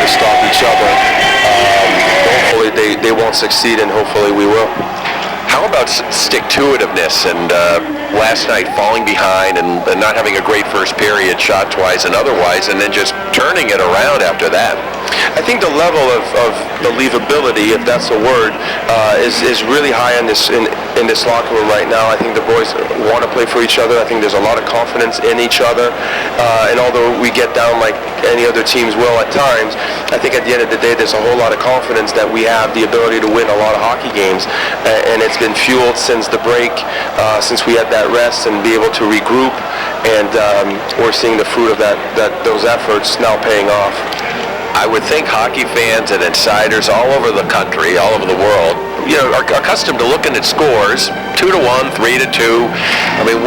to stop each other. Hopefully they won't succeed, and hopefully we will. How about stick-to-itiveness and last night falling behind and not having a great first period shot-wise and otherwise, and then just turning it around after that? I think the level of believability, if that's a word, is really high in this locker room right now. I think the boys want to play for each other. I think there's a lot of confidence in each other. And although we get down like any other teams will at times, I think at the end of the day there's a whole lot of confidence that we have the ability to win a lot of hockey games. And it's been fueled since the break, since we had that rest and be able to regroup. And we're seeing the fruit of those efforts now paying off. I would think hockey fans and insiders all over the country, all over the world, are accustomed to looking at scores, 2-1, 3-2. I mean,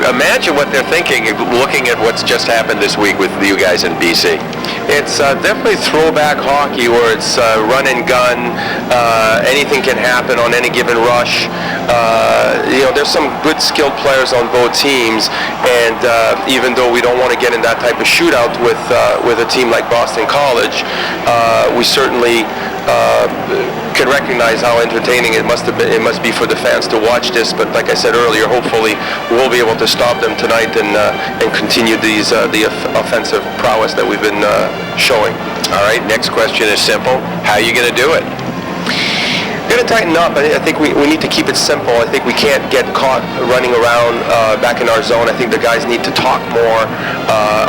imagine what they're thinking, looking at what's just happened this week with you guys in BC. It's definitely throwback hockey where it's run and gun. Anything can happen on any given rush. There's some good skilled players on both teams, and even though we don't want to get in that type of shootout with a team like Boston College, we certainly can recognize how entertaining it must be for the fans to watch this. But like I said earlier, hopefully we'll be able to stop them tonight and continue the offensive prowess that we've been showing. All right, next question is simple. How are you going to do it? We're going to tighten up. I think we need to keep it simple. I think we can't get caught running around back in our zone. I think the guys need to talk more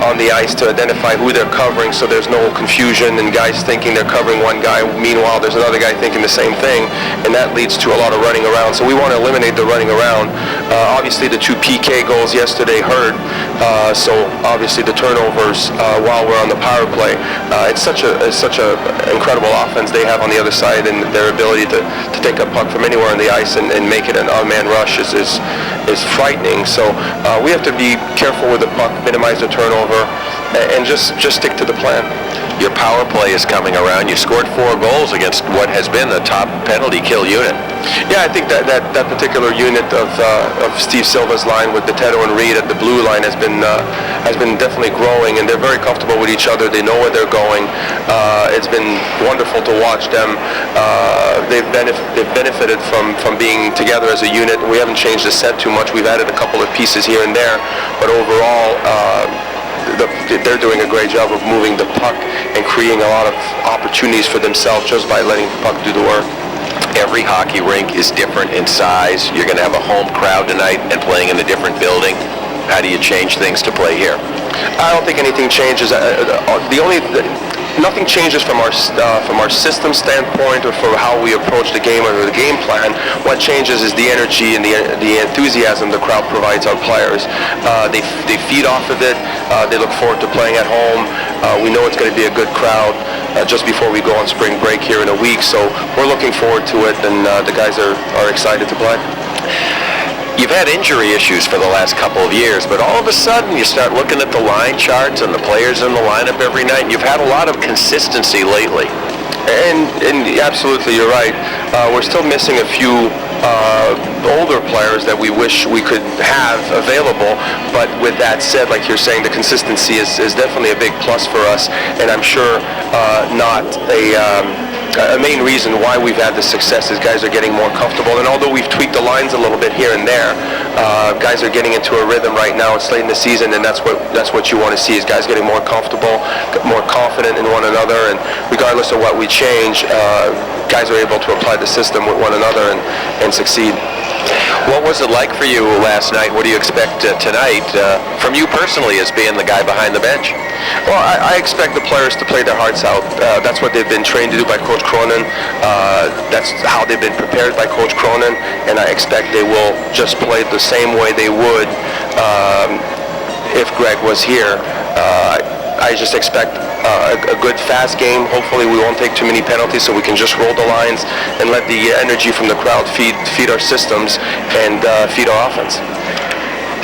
on the ice to identify who they're covering so there's no confusion and guys thinking they're covering one guy. Meanwhile, there's another guy thinking the same thing, and that leads to a lot of running around. So we want to eliminate the running around. Obviously, the 2 PK goals yesterday hurt. So obviously the turnovers while we're on the power play. It's such a incredible offense they have on the other side, and their ability to take a puck from anywhere on the ice and make it an unmanned rush is frightening. So we have to be careful with the puck, minimize the turnover, and just stick to the plan. Your power play is coming around. You scored 4 goals against what has been the top penalty kill unit. Yeah, I think that particular unit of Steve Silva's line with Detto and Reed at the blue line has been definitely growing, and they're very comfortable with each other. They know where they're going. It's been wonderful to watch them. They've benefited from being together as a unit. We haven't changed the set too much. We've added a couple of pieces here and there, but overall they're doing a great job of moving the puck and creating a lot of opportunities for themselves just by letting the puck do the work. Every hockey rink is different in size. You're going to have a home crowd tonight and playing in a different building. How do you change things to play here? I don't think anything changes. Nothing changes from our system standpoint or for how we approach the game or the game plan. What changes is the energy and the enthusiasm the crowd provides our players. They feed off of it. They look forward to playing at home. We know it's going to be a good crowd just before we go on spring break here in a week. So we're looking forward to it, and the guys are excited to play. You've had injury issues for the last couple of years, but all of a sudden you start looking at the line charts and the players in the lineup every night, and you've had a lot of consistency lately. And absolutely, you're right. We're still missing a few older players that we wish we could have available, but with that said, like you're saying, the consistency is definitely a big plus for us, and I'm sure not a main reason why we've had this success is guys are getting more comfortable. And although we've tweaked the lines a little bit here and there, guys are getting into a rhythm right now. It's late in the season, and that's what you want to see is guys getting more comfortable, more confident in one another. And regardless of what we change, guys are able to apply the system with one another and succeed. What was it like for you last night? What do you expect tonight from you personally as being the guy behind the bench? Well, I expect the players to play their hearts out. That's what they've been trained to do by Coach Cronin. That's how they've been prepared by Coach Cronin, and I expect they will just play the same way they would if Greg was here. I just expect a good, fast game. Hopefully we won't take too many penalties so we can just roll the lines and let the energy from the crowd feed our systems and feed our offense.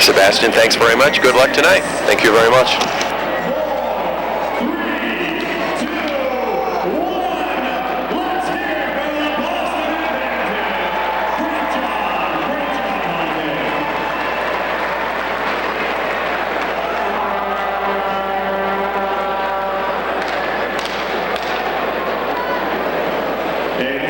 Sebastian, thanks very much. Good luck tonight. Thank you very much.